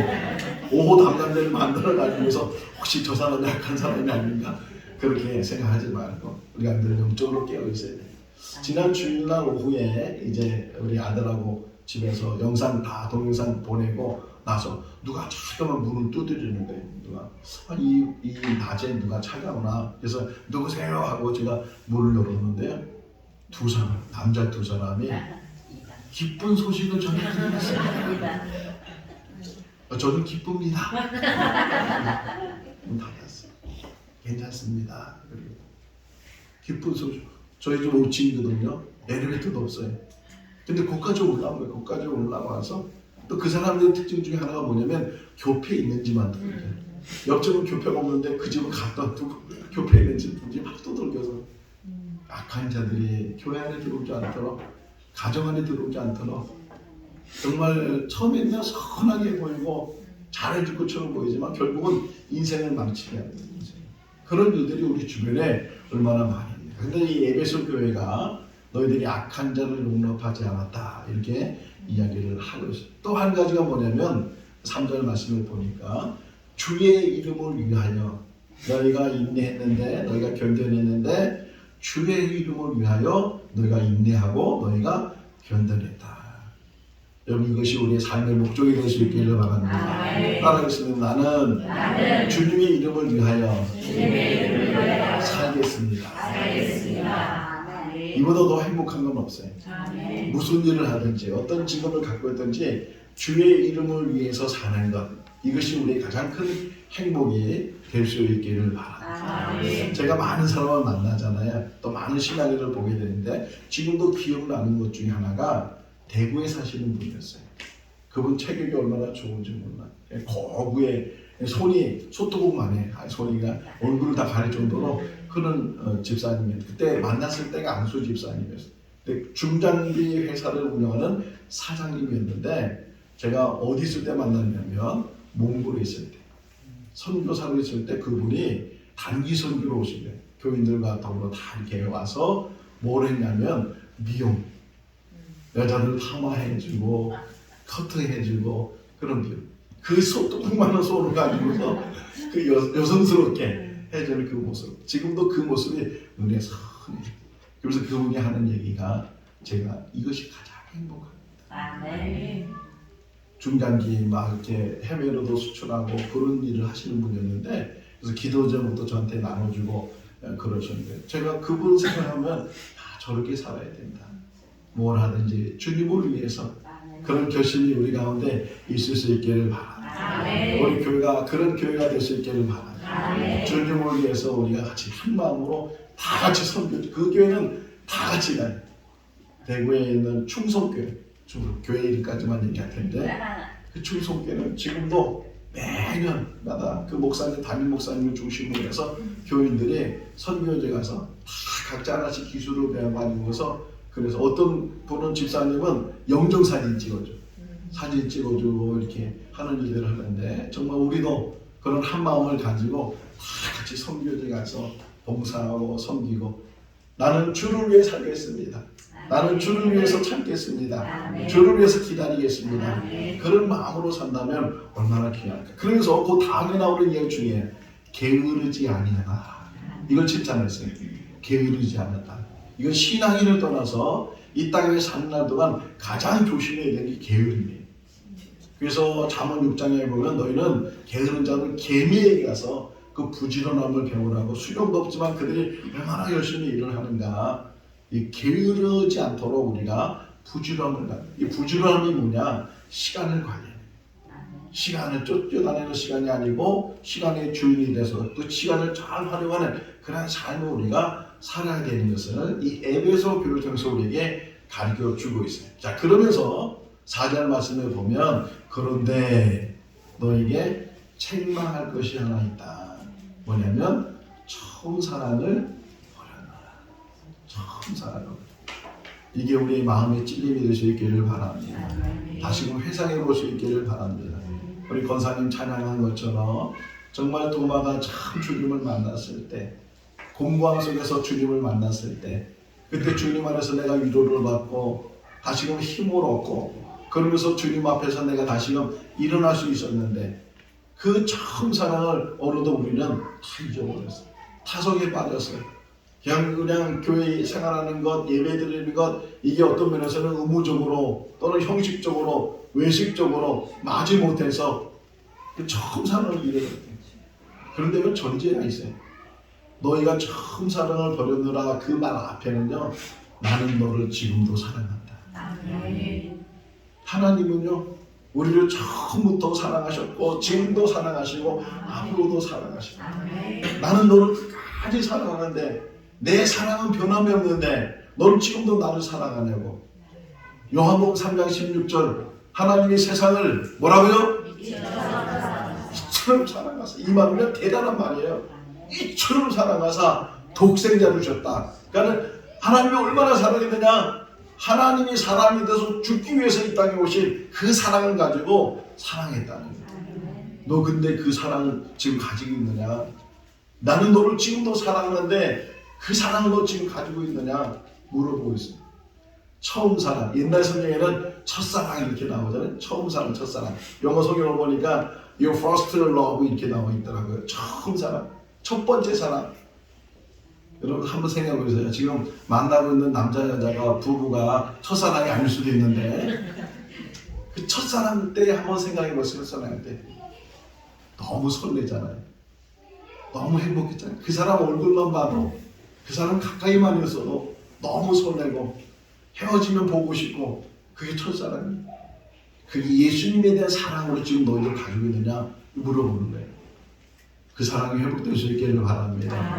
[SPEAKER 1] 오호 담당자를 만들어가지고서 혹시 저 사람이 악한 사람이 아닌가 그렇게 생각하지 말고 우리가 늘 영적으로 깨어 있어야 돼요. 지난 주일날 오후에 이제 우리 아들하고 집에서 영상 다 동영상 보내고 나서 누가 자꾸만 문을 두드리는 거예요. 누가 이 낮에 누가 찾아오나 그래서 누구세요 하고 제가 문을 열었는데요. 두 사람 남자 두 사람이 기쁜 소식을 전해드리겠습니다. 저는 기쁩니다. 문 닫았어요. 괜찮습니다. 그리고 기쁜 소식. 저희 집 5층이거든요. 엘리베이터도 없어요. 근데 거기까지 올라온 거예요. 거기까지 올라와서 또 그 사람들의 특징 중에 하나가 뭐냐면 교회에 있는지만 두들겨요. 옆집은 교회가 없는데 그 집은 갖다 두고 교회에 있는지 막 두들겨서 악한 자들이 교회 안에 들어오지 않도록 가정 안에 들어오지 않도록 정말 처음에는 선하게 보이고 잘해줄 것처럼 보이지만 결국은 인생을 망치게 하는 그런 일들이 우리 주변에 얼마나 많이 있습니다. 그런데 이 에베소 교회가 너희들이 악한 자를 용납하지 않았다 이렇게 이야기를 하고 있어요. 또 한 가지가 뭐냐면 3절 말씀을 보니까 주의 이름을 위하여 너희가 인내했는데 너희가 견뎌냈는데 주의 이름을 위하여 너희가 인내하고 너희가 견뎌냈다. 여러분 이것이 우리의 삶의 목적이 될 수 있기를 바랍니다. 따라하겠습니다. 나는 주님의 이름을 위하여 살겠습니다. 이보다 더 행복한 건 없어요. 무슨 일을 하든지 어떤 직업을 갖고 있든지 주의 이름을 위해서 사는 것 이것이 우리의 가장 큰 행복이 될 수 있기를 바랍니다. 제가 많은 사람을 만나잖아요. 또 많은 신앙인을 보게 되는데 지금도 기억나는 것 중에 하나가 대구에 사시는 분이었어요. 그분 체격이 얼마나 좋은지 몰라. 거구에 손이 소뚜껑만 해. 손이가 얼굴을 다 가릴 정도로 그런 집사님이었어요. 그때 만났을 때가 안수 집사님이었어요. 중장비 회사를 운영하는 사장님이었는데 제가 어디 있을 때 만났냐면 몽골에 있을 때 선교사로 있을 때 그분이 단기 선교로 오신 거예요. 교인들과 더불어 다 이렇게 와서 뭘 했냐면 미용 여자들 파마해주고 커트해주고 그런 미용 그 조그마한 손을 가지고서 그 여성스럽게 해주는 그 모습. 지금도 그 모습이 눈에 선해. 그래서 그분이 하는 얘기가 제가 이것이 가장 행복합니다.
[SPEAKER 3] 아멘.
[SPEAKER 1] 중장기 막 이렇게 해외로도 수출하고 그런 일을 하시는 분이었는데 그래서 기도 제목도 저한테 나눠주고 그러셨는데 제가 그분 생각하면 저렇게 살아야 된다. 뭘 하든지 주님을 위해서 그런 결심이 우리 가운데 있을 수 있기를 바랍니다.
[SPEAKER 3] 아멘.
[SPEAKER 1] 우리 교회가 그런 교회가 될 수 있기를 바랍니다.
[SPEAKER 3] 아멘.
[SPEAKER 1] 주님을 위해서 우리가 같이 한 마음으로 다 같이 섬겨. 그 교회는 다 같이 가요. 대구에 있는 충성교회, 교회 이름까지만 얘기할 텐데 그 충성교회는 지금도 매년마다 그 목사님, 담임 목사님을 중심으로 해서 교인들이 선교제 가서 다 각자 하나씩 기술을 배워가지고서 그래서 어떤 분은 집사님은 영정사진 찍어줘. 사진 찍어주고 이렇게 하는 일들을 하는데 정말 우리도 그런 한 마음을 가지고 다 같이 선교제 가서 봉사하고 섬기고 나는 주를 위해 살겠습니다. 나는 주를 위해서 참겠습니다. 주를 위해서 기다리겠습니다. 그런 마음으로 산다면 얼마나 귀할까. 그래서 그 다음에 나오는 이야기 중에 게으르지 아니하다. 이걸 칭찬했어요. 게으르지 않았다. 이건 신앙인을 떠나서 이 땅에 사는 날 동안 가장 조심해야 되는 게 게으름이에요. 그래서 잠언 6장에 보면 너희는 게으른 자는 개미에게 가서 그 부지런함을 배우라고 수령도 없지만 그들이 얼마나 열심히 일을 하는가. 이 게으르지 않도록 우리가 부지런함을 갖는. 이 부지런함이 뭐냐? 시간을 관리해. 시간을 쫓겨다니는 시간이 아니고 시간의 주인이 돼서 그 시간을 잘 활용하는 그런 삶을 우리가 살아야 되는 것을 이 에베소 교회를 통해서 우리에게 가르쳐주고 있어요. 자, 그러면서 4절 말씀을 보면 그런데 너에게 책망할 것이 하나 있다. 뭐냐면 처음 사랑을 버렸노라. 처음 사랑을. 이게 우리의 마음의 찔림이 될 수 있기를 바랍니다. 다시금 회상해 볼 수 있기를 바랍니다. 우리 권사님 찬양한 것처럼 정말 도마가 참 주님을 만났을 때 공고함 속에서 주님을 만났을 때 그때 주님 안에서 내가 위로를 받고 다시금 힘을 얻고 그러면서 주님 앞에서 내가 다시금 일어날 수 있었는데 그 처음 사랑을 어느덧 우리는 다 잊어버렸어요. 타성에 빠졌어요. 그냥 교회 생활하는 것, 예배 드리는 것 이게 어떤 면에서는 의무적으로 또는 형식적으로 외식적으로 마지 못해서 그 처음 사랑을 잃어버렸어요. 그런데 왜 전제가 있어요. 너희가 처음 사랑을 버렸느라 그 말 앞에는요. 나는 너를 지금도 사랑한다. 하나님은요. 우리를 처음부터 사랑하셨고 지금도 사랑하시고 앞으로도 사랑하시고 나는 너를 끝까지 사랑하는데 내 사랑은 변함이 없는데 너는 지금도 나를 사랑하냐고. 요한복음 3장 16절 하나님이 세상을 뭐라고요? 이처럼 사랑하사. 이 말은 대단한 말이에요. 이처럼 사랑하사 독생자를 주셨다. 그러니까 하나님이 얼마나 사랑했느냐. 하나님이 사람이 돼서 죽기 위해서 이 땅에 오신 그 사랑을 가지고 사랑했다는 거예요. 너 근데 그 사랑을 지금 가지고 있느냐? 나는 너를 지금도 사랑하는데 그 사랑을 너 지금 가지고 있느냐? 물어보고 있습니다. 처음 사랑. 옛날 성경에는 첫사랑 이렇게 나오잖아요. 처음 사랑, 첫사랑. 영어 성경을 보니까 Your first love 이렇게 나와 있더라고요. 처음 사랑. 첫 번째 사랑. 여러분 한번 생각해 보세요. 지금 만나고 있는 남자 여자가 부부가 첫사랑이 아닐 수도 있는데 그 첫사랑 때 한번 생각해 보세요. 첫사랑 때 너무 설레잖아요. 너무 행복했잖아요. 그 사람 얼굴만 봐도 그 사람 가까이만 있어도 너무 설레고 헤어지면 보고 싶고 그게 첫사랑이에요. 그게 예수님에 대한 사랑으로 지금 너희들 가지고 있느냐 물어보는 거예요. 그 사랑이 회복될 수 있기를 바랍니다.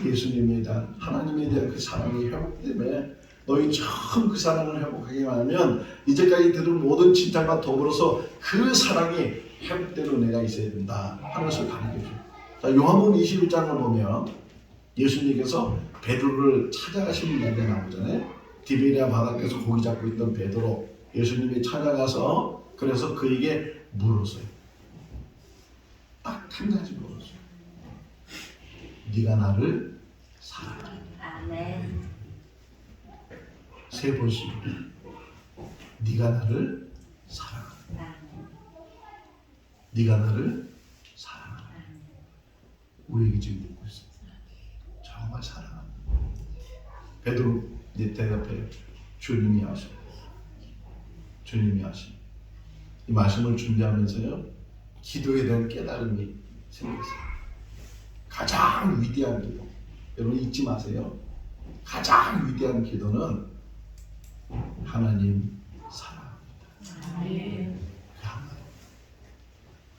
[SPEAKER 1] 예수님에 대한 하나님에 대한 그 사랑이 회복되면 너희 처음 그 사랑을 회복하기만 하면 이제까지 들은 모든 칭찬과 더불어서 그 사랑이 회복대로 내가 있어야 된다 하는 것을 가르쳐줘요. 자, 요한복음 21장을 보면 예수님께서 베드로를 찾아가시는 이야기가 나오잖아요. 디베랴 바닷가에서 고기 잡고 있던 베드로 예수님이 찾아가서 그래서 그에게 물었어요. 딱 한 가지 물었어요. 네가 나를 사랑하냐? 세 번씩 네가 나를 사랑하냐? 네가 나를 사랑하나? 우리에게 지금 묻고 있어요. 정말 사랑하나? 베드로 대답해요. 주님이 아셔. 주님이 아셔. 이 말씀을 준비하면서요, 기도에 대한 깨달음이 생겼어요. 가장 위대한 기도, 여러분 잊지 마세요. 가장 위대한 기도는 하나님 사랑합니다.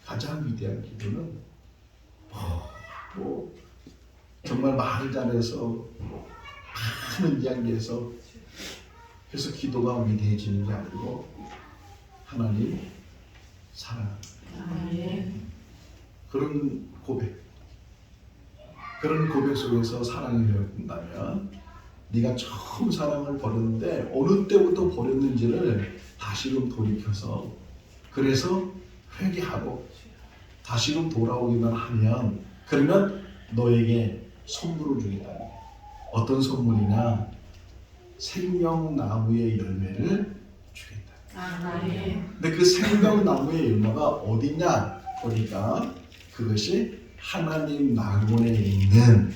[SPEAKER 1] 가장 위대한 기도는 정말 말을 잘해서 많은 이야기해서 그래서 기도가 위대해지는 게 아니고 하나님 사랑합니다. 그런 고백 속에서 사랑이 되었다면 네가 처음 사랑을 버렸는데 어느 때부터 버렸는지를 다시금 돌이켜서 그래서 회개하고 다시금 돌아오기만 하면 그러면 너에게 선물을 주겠다. 어떤 선물이냐? 생명나무의 열매를 주겠다. 근데 그 생명나무의 열매가 어디냐? 보니까 그것이 하나님 낙원에 있는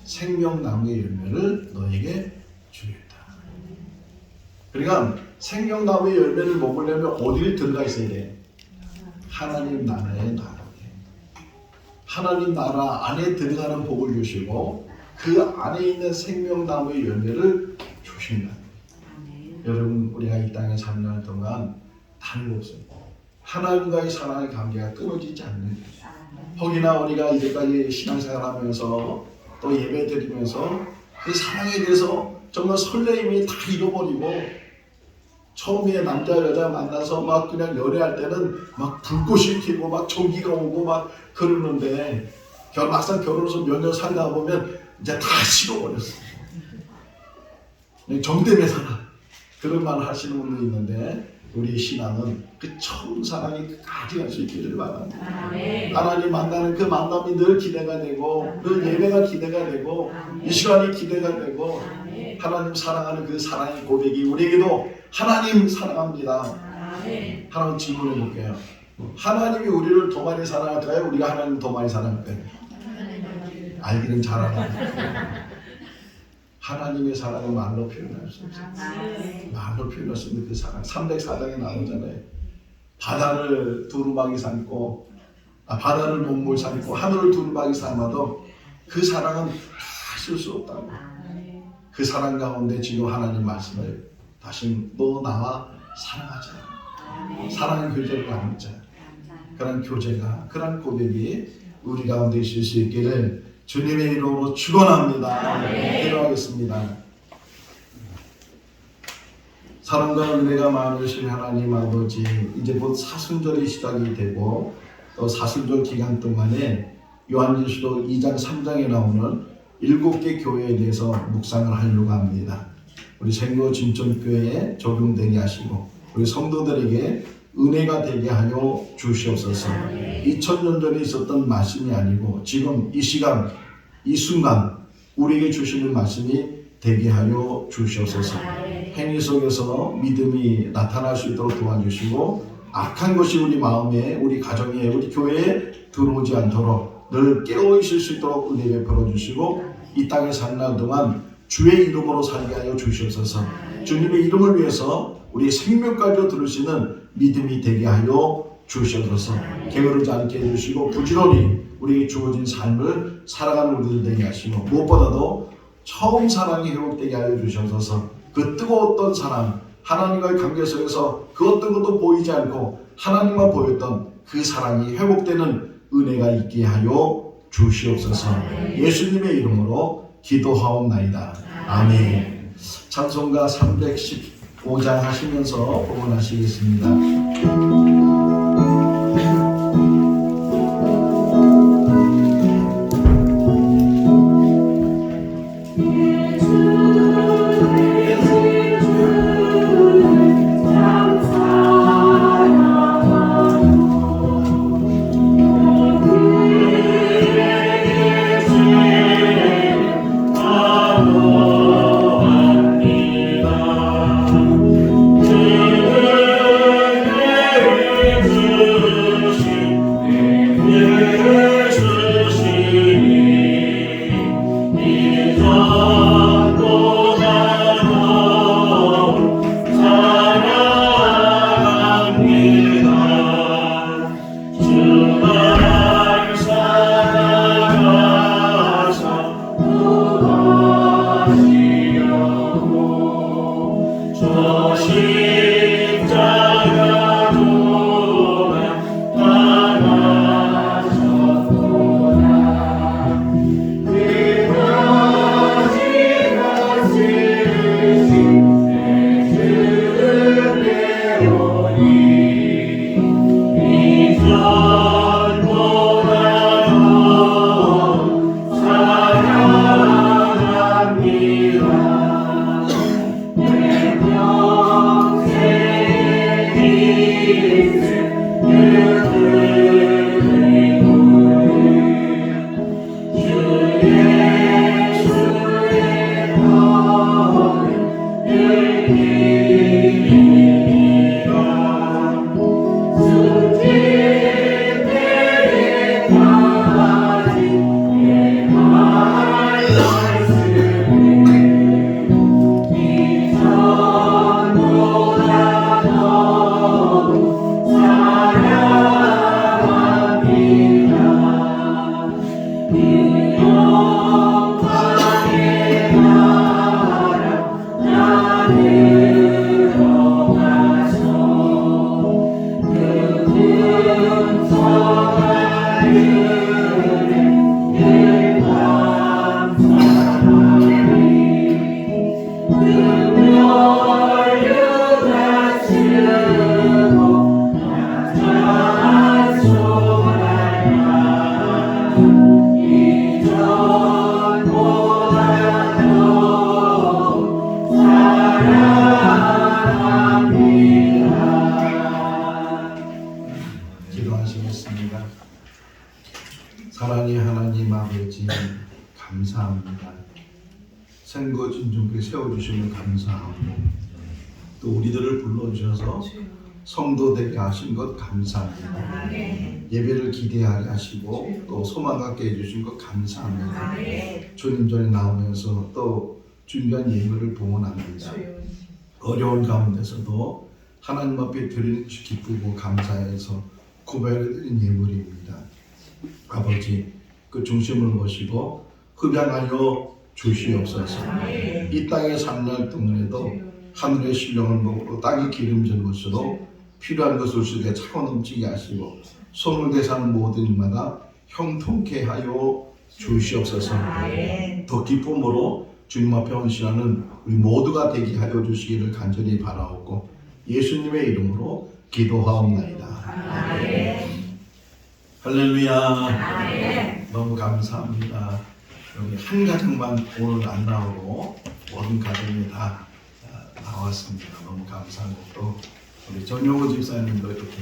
[SPEAKER 1] 생명나무의 열매를 너에게 주겠다. 그러니까 생명나무의 열매를 먹으려면 어디를 들어가 있어야 돼? 하나님 나라에 나가게. 하나님 나라 안에 들어가는 복을 주시고 그 안에 있는 생명나무의 열매를 주신다. 여러분 우리가 이 땅에 3년 동안 다름없어요. 하나님과의 사랑의 관계가 끊어지지 않는 거죠. 혹이나 우리가 이제까지 신앙생활하면서 또 예배드리면서 그 사랑에 대해서 정말 설레임이 다 잃어버리고 처음에 남자 여자 만나서 막 그냥 연애할 때는 막 불꽃이 튀고 막 전기가 오고 막 그러는데 막상 결혼해서 몇 년 살다 보면 이제 다 식어버렸어. 정 때문에 살아. 그런 말을 하시는 분도 있는데 우리 신앙은 그 처음 사랑이 끝까지 갈 수 있기를 바랍니다. 하나님 만나는 그 만남이 늘 기대가 되고 늘 예배가 기대가 되고 이 시간이 기대가 되고 하나님 사랑하는 그 사랑의 고백이 우리에게도 하나님 사랑합니다. 하나님 질문해 볼게요. 하나님이 우리를 더 많이 사랑할까요? 우리가 하나님을 더 많이 사랑할까요? 알기는 잘하나. 하나님의 사랑은 말로 표현할 수 없어요. 말로 표현할 수 있는 그 사랑. 304장에 나오잖아요. 바다를 두루마기 삼고 바다를 먹물 삼고 하늘을 두루마기 삼아도 그 사랑은 다 쓸 수 없다고. 그 사랑 가운데 지금 하나님 말씀을 다시 너 나와 사랑하자. 사랑의 교제를 나누자. 그런 교제가 그런 고백이 우리 가운데 있을 수 있기를 주님의 이름으로 축원합니다. 기도하겠습니다. 사랑과 은혜가 많으신 하나님 아버지, 이제 곧 사순절이 시작이 되고 또 사순절 기간 동안에 요한계시록 2장 3장에 나오는 7개 교회에 대해서 묵상을 하려고 합니다. 우리 생로 진천교회에 적용되게 하시고 우리 성도들에게 은혜가 되게 하여 주시옵소서. 2000년 전에 있었던 말씀이 아니고 지금 이 시간 이 순간 우리에게 주시는 말씀이 되게 하여 주시옵소서. 행위 속에서 믿음이 나타날 수 있도록 도와주시고 악한 것이 우리 마음에 우리 가정에 우리 교회에 들어오지 않도록 늘 깨어 있을 수 있도록 은혜 베풀어 주시고 이 땅에 사는 날 동안 주의 이름으로 살게 하여 주시옵소서. 주님의 이름을 위해서 우리 생명까지 들으시는 믿음이 되게 하여 주시옵소서. 게으르지 않게 해주시고 부지런히 우리에게 주어진 삶을 살아가는 우리들 되게 하시고 무엇보다도 처음 사랑이 회복되게 하여 주시옵소서. 그 뜨거웠던 사랑 하나님과의 관계 속에서 그 어떤 것도 보이지 않고 하나님만 보였던 그 사랑이 회복되는 은혜가 있게 하여 주시옵소서. 예수님의 이름으로 기도하옵나이다. 아멘. 찬송가 315장 하시면서 봉헌하시겠습니다.
[SPEAKER 3] 주
[SPEAKER 1] 아버지 감사합니다. 생거 진정께 세워주시면 감사하고 또 우리들을 불러주셔서 성도 되게 하신 것 감사합니다. 예배를 기대하게 하시고 또 소망 갖게 해주신 것 감사합니다. 주님 전에 나오면서 또 준비한 예물을 봉헌합니다. 어려운 가운데서도 하나님 앞에 드리는 것이 기쁘고 감사해서 구별해드린 예물입니다. 아버지 그 중심을 모시고 흡양하여 주시옵소서. 이 땅의 산날 동안에도 하늘의 신령을 먹고 땅의 기름진 것으로 필요한 것을 주게 차고 넘치게 하시고 손을 대사는 모든 일마다 형통케 하여 주시옵소서. 더 기쁨으로 주님 앞에 헌신하는 우리 모두가 되게 하여 주시기를 간절히 바라옵고 예수님의 이름으로 기도하옵나이다. 할렐루야. 너무 감사합니다. 여기 한 가정만 오늘 안 나오고 모든 가정이 다 나왔습니다. 너무 감사하고 또 우리 전용호 집사님도 이렇게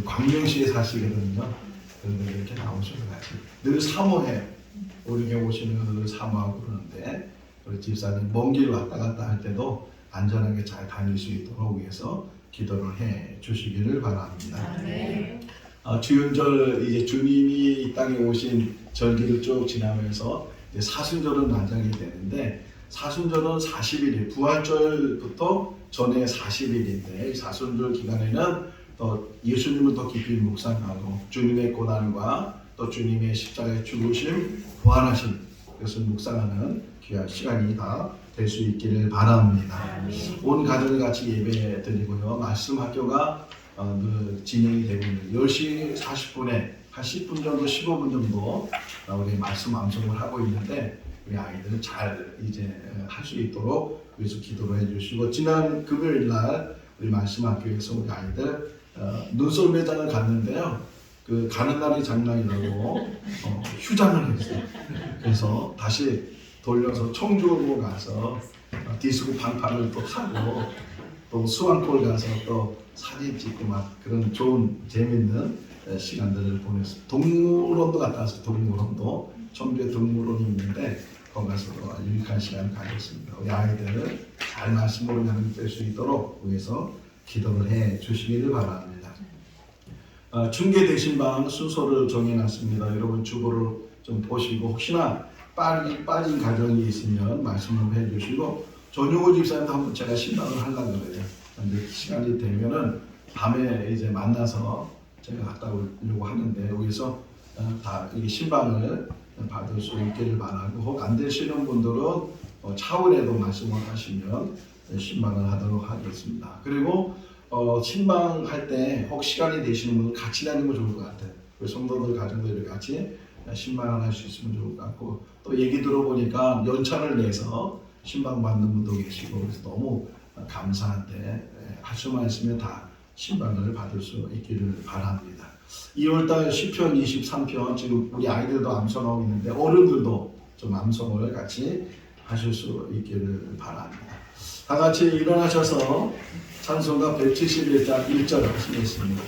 [SPEAKER 1] 광명시에 사시거든요. 그런데 이렇게 나오셔가지고 늘 사모해 우리에게 오시면 늘 사모하고 그러는데 우리 집사님 먼 길 왔다 갔다 할 때도 안전하게 잘 다닐 수 있도록 위해서 기도를 해 주시기를 바랍니다. 주윤절 이제 주님이 이 땅에 오신 절기를 쭉 지나면서 이제 사순절은 만장이 되는데 사순절은 40일이 부활절부터 전에 40일인데 사순절 기간에는 또 예수님을 더 깊이 묵상하고 주님의 고난과 또 주님의 십자가의 죽으심 부활하심 그것을 묵상하는 귀한 시간이 다 될 수 있기를 바랍니다. 온 가정이 같이 예배 드리고요. 말씀 학교가 진행이 되고 있는 10시 40분에 한 10분 정도 15분 정도 우리 말씀 암송을 하고 있는데 우리 아이들은 잘 이제 할 수 있도록 위해서 기도를 해주시고 지난 금요일 날 우리 말씀 학교에서 우리 아이들 눈썰 매장을 갔는데요. 그 가는 날이 장난이라고 휴장을 했어요. 그래서 다시 돌려서 청주로 가서 디스코 방판을 또 타고 또 수왕골 가서 또 사진 찍고 막 그런 좋은 재밌는 시간들을 보냈습니다. 동물원도 갔다 왔어요. 동물원도 청주에 동물원이 있는데 거기 가서 유익한 시간을 가졌습니다. 우리 아이들 잘 말씀으로 하나님 될 수 있도록 위해서 기도를 해 주시기를 바랍니다. 중계 대신방 순서를 정해놨습니다. 여러분 주보를 좀 보시고 혹시나 빠진 가정이 있으면 말씀을 해주시고 전용호 집사님도 한번 제가 신방을 하려고 그래요. 근데 시간이 되면은 밤에 이제 만나서 제가 갔다 오려고 하는데 여기서 다 이 신방을 받을 수 있기를 바라고 혹 안 되시는 분들은 차원에도 말씀을 하시면 신방을 하도록 하겠습니다. 그리고 신방할 때 혹 시간이 되시는 분은 같이 다니면 좋을 것 같아요. 우리 성도들 가정들이 같이 신방을 할 수 있으면 좋을 것 같고 또 얘기 들어보니까 연찬을 내서 신방 받는 분도 계시고 그래서 너무 감사한데 할 수만 있으면 다 신방을 받을 수 있기를 바랍니다. 2월달 시편 23편 지금 우리 아이들도 암송하고 있는데 어른들도 좀 암송을 같이 하실 수 있기를 바랍니다. 다 같이 일어나셔서 찬송가 171장 1절 하시겠습니다.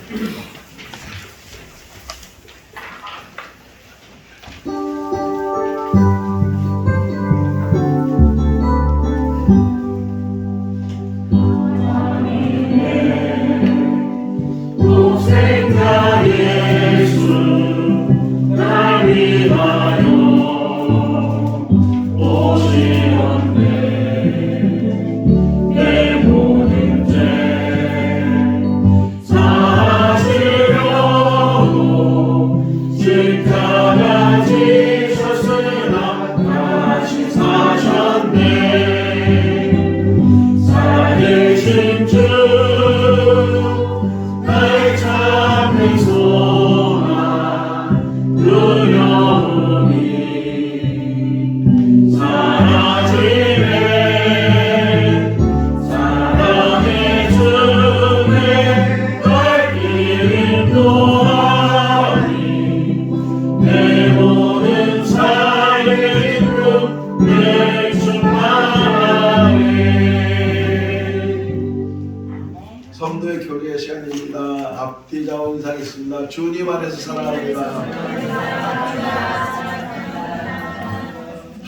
[SPEAKER 1] 성도의 교류의 시간입니다. 앞뒤 좌우 인사하겠습니다. 주님 안에서 사랑합니다.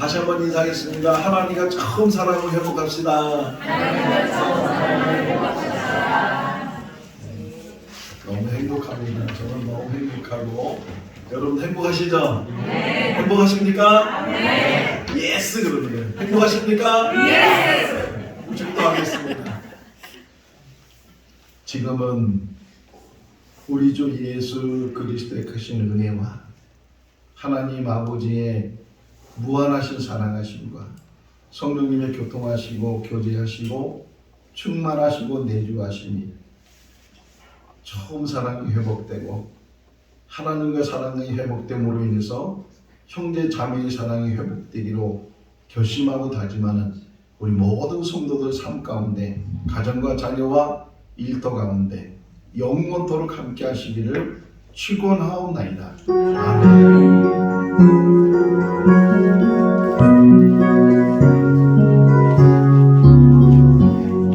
[SPEAKER 1] 다시 한번 인사하겠습니다. 하나님과 처음 사랑을 회복합시다. 너무 행복합니다. 저는 너무 행복하고 여러분 행복하시죠? 네. 행복하십니까? 네. 예스 그러는 거예요. 행복하십니까? 예스. 축도하겠습니다. 지금은 우리 주 예수 그리스도의 크신 은혜와 하나님 아버지의 무한하신 사랑하심과 성령님의 교통하시고 교제하시고 충만하시고 내주하심이 처음 사랑이 회복되고 하나님과 사랑이 회복됨으로 인해서 형제 자매의 사랑이 회복되기로 결심하고 다짐하는 우리 모든 성도들 삶 가운데 가정과 자녀와 일터 가운데 영원토록 함께 하시기를 축원하옵나이다. 아멘.